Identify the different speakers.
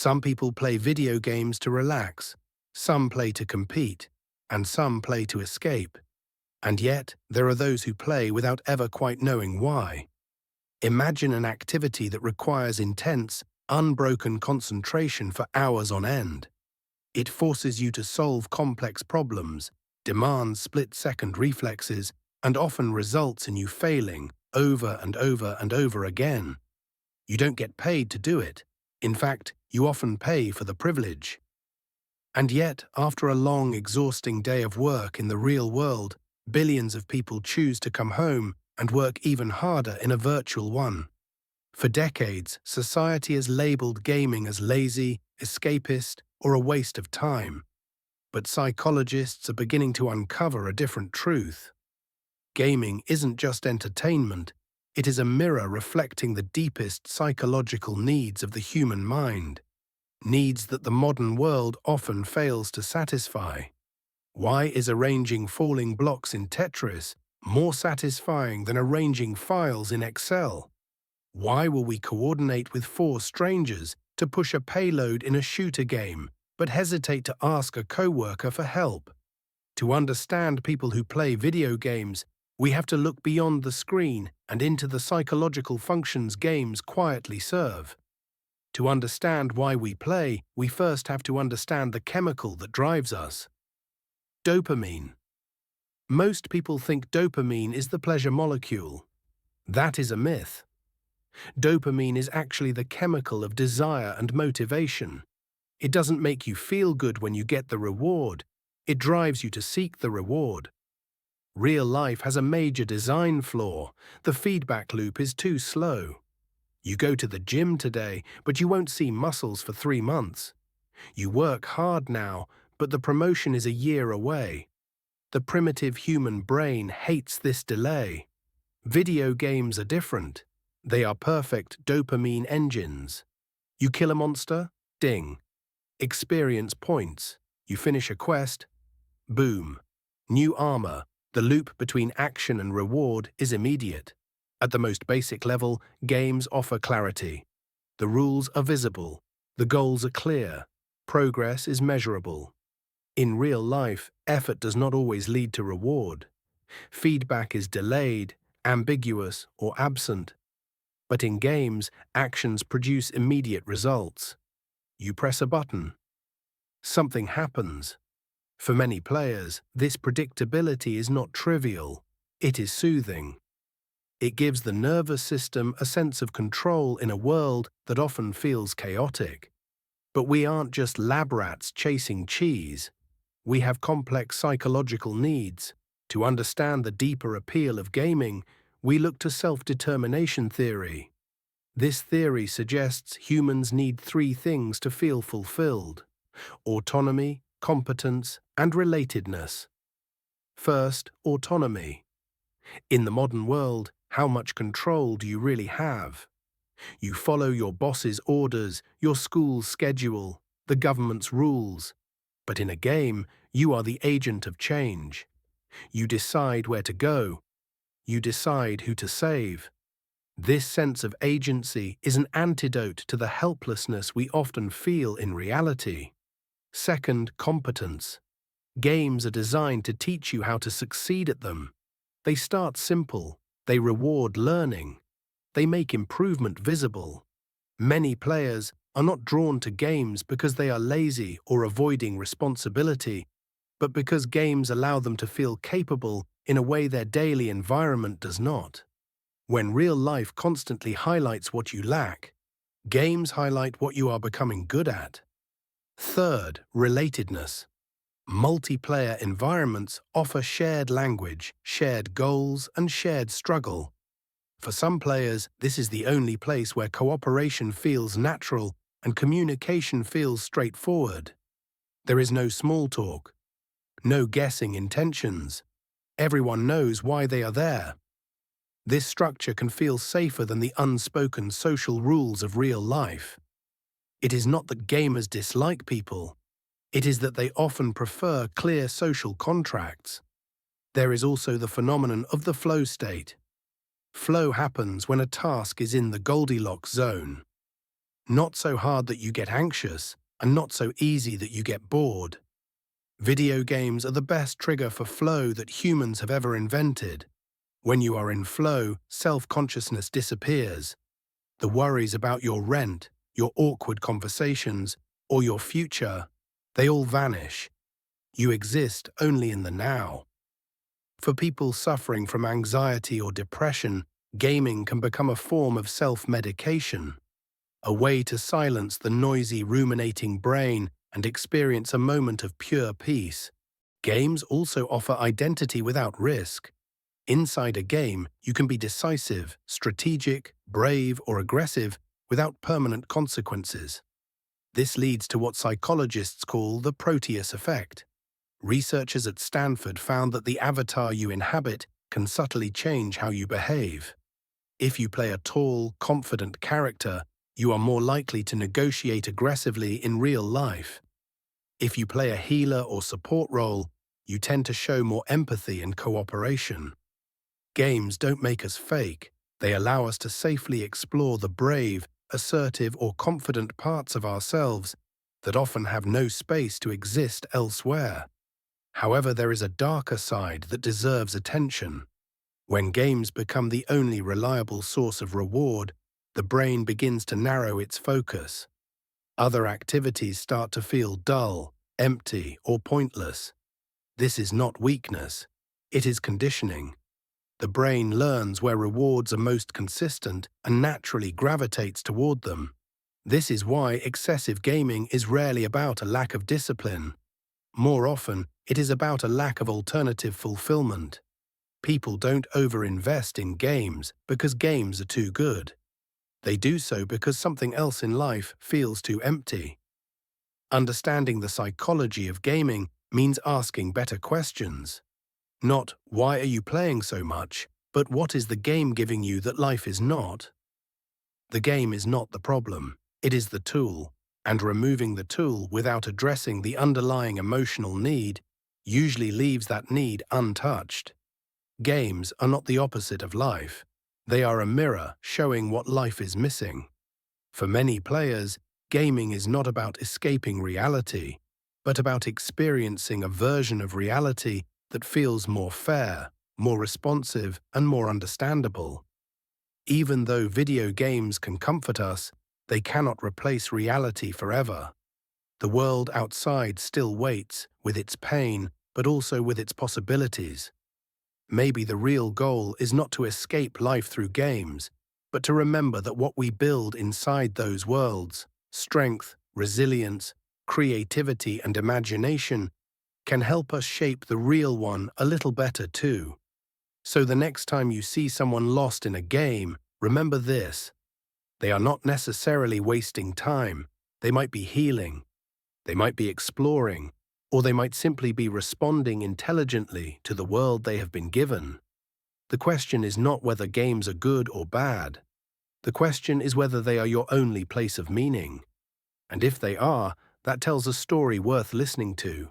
Speaker 1: Some people play video games to relax, some play to compete, and some play to escape. And yet, there are those who play without ever quite knowing why. Imagine an activity that requires intense, unbroken concentration for hours on end. It forces you to solve complex problems, demands split-second reflexes, and often results in you failing over and over and over again. You don't get paid to do it. In fact, you often pay for the privilege. And yet, after a long, exhausting day of work in the real world, billions of people choose to come home and work even harder in a virtual one. For decades, society has labeled gaming as lazy, escapist, or a waste of time. But psychologists are beginning to uncover a different truth. Gaming isn't just entertainment, it is a mirror reflecting the deepest psychological needs of the human mind, needs that the modern world often fails to satisfy. Why is arranging falling blocks in Tetris more satisfying than arranging files in Excel? Why will we coordinate with four strangers to push a payload in a shooter game, but hesitate to ask a coworker for help? To understand people who play video games, we have to look beyond the screen and into the psychological functions games quietly serve. To understand why we play, we first have to understand the chemical that drives us. Dopamine. Most people think dopamine is the pleasure molecule. That is a myth. Dopamine is actually the chemical of desire and motivation. It doesn't make you feel good when you get the reward. It drives you to seek the reward. Real life has a major design flaw. The feedback loop is too slow. You go to the gym today, but you won't see muscles for 3 months. You work hard now, but the promotion is a year away. The primitive human brain hates this delay. Video games are different. They are perfect dopamine engines. You kill a monster? Ding. Experience points. You finish a quest? Boom. New armor. The loop between action and reward is immediate. At the most basic level, games offer clarity. The rules are visible. The goals are clear. Progress is measurable. In real life, effort does not always lead to reward. Feedback is delayed, ambiguous, or absent. But in games, actions produce immediate results. You press a button. Something happens. For many players, this predictability is not trivial. It is soothing. It gives the nervous system a sense of control in a world that often feels chaotic. But we aren't just lab rats chasing cheese. We have complex psychological needs. To understand the deeper appeal of gaming, we look to self-determination theory. This theory suggests humans need 3 things to feel fulfilled: autonomy, competence, and relatedness. First, autonomy. In the modern world, how much control do you really have? You follow your boss's orders, your school's schedule, the government's rules. But in a game, you are the agent of change. You decide where to go. You decide who to save. This sense of agency is an antidote to the helplessness we often feel in reality. Second, competence. Games are designed to teach you how to succeed at them. They start simple. They reward learning. They make improvement visible. Many players are not drawn to games because they are lazy or avoiding responsibility, but because games allow them to feel capable in a way their daily environment does not. When real life constantly highlights what you lack, games highlight what you are becoming good at. Third, relatedness. Multiplayer environments offer shared language, shared goals, and shared struggle. For some players, this is the only place where cooperation feels natural and communication feels straightforward. There is no small talk, no guessing intentions. Everyone knows why they are there. This structure can feel safer than the unspoken social rules of real life. It is not that gamers dislike people. It is that they often prefer clear social contracts. There is also the phenomenon of the flow state. Flow happens when a task is in the Goldilocks zone. Not so hard that you get anxious, and not so easy that you get bored. Video games are the best trigger for flow that humans have ever invented. When you are in flow, self-consciousness disappears. The worries about your rent, your awkward conversations, or your future, they all vanish. You exist only in the now. For people suffering from anxiety or depression, gaming can become a form of self-medication, a way to silence the noisy, ruminating brain and experience a moment of pure peace. Games also offer identity without risk. Inside a game, you can be decisive, strategic, brave, or aggressive without permanent consequences. This leads to what psychologists call the Proteus effect. Researchers at Stanford found that the avatar you inhabit can subtly change how you behave. If you play a tall, confident character, you are more likely to negotiate aggressively in real life. If you play a healer or support role, you tend to show more empathy and cooperation. Games don't make us fake. They allow us to safely explore the brave, assertive, or confident parts of ourselves that often have no space to exist elsewhere. However, there is a darker side that deserves attention. When games become the only reliable source of reward, the brain begins to narrow its focus. Other activities start to feel dull, empty, or pointless. This is not weakness. It is conditioning. The brain learns where rewards are most consistent and naturally gravitates toward them. This is why excessive gaming is rarely about a lack of discipline. More often, it is about a lack of alternative fulfillment. People don't overinvest in games because games are too good. They do so because something else in life feels too empty. Understanding the psychology of gaming means asking better questions. Not, why are you playing so much, but what is the game giving you that life is not? The game is not the problem, it is the tool, and removing the tool without addressing the underlying emotional need usually leaves that need untouched. Games are not the opposite of life. They are a mirror showing what life is missing. For many players, gaming is not about escaping reality, but about experiencing a version of reality that feels more fair, more responsive, and more understandable. Even though video games can comfort us, they cannot replace reality forever. The world outside still waits, with its pain, but also with its possibilities. Maybe the real goal is not to escape life through games, but to remember that what we build inside those worlds, strength, resilience, creativity, and imagination, can help us shape the real one a little better too. So the next time you see someone lost in a game, remember this: they are not necessarily wasting time. They might be healing, they might be exploring, or they might simply be responding intelligently to the world they have been given. The question is not whether games are good or bad. The question is whether they are your only place of meaning. And if they are, that tells a story worth listening to.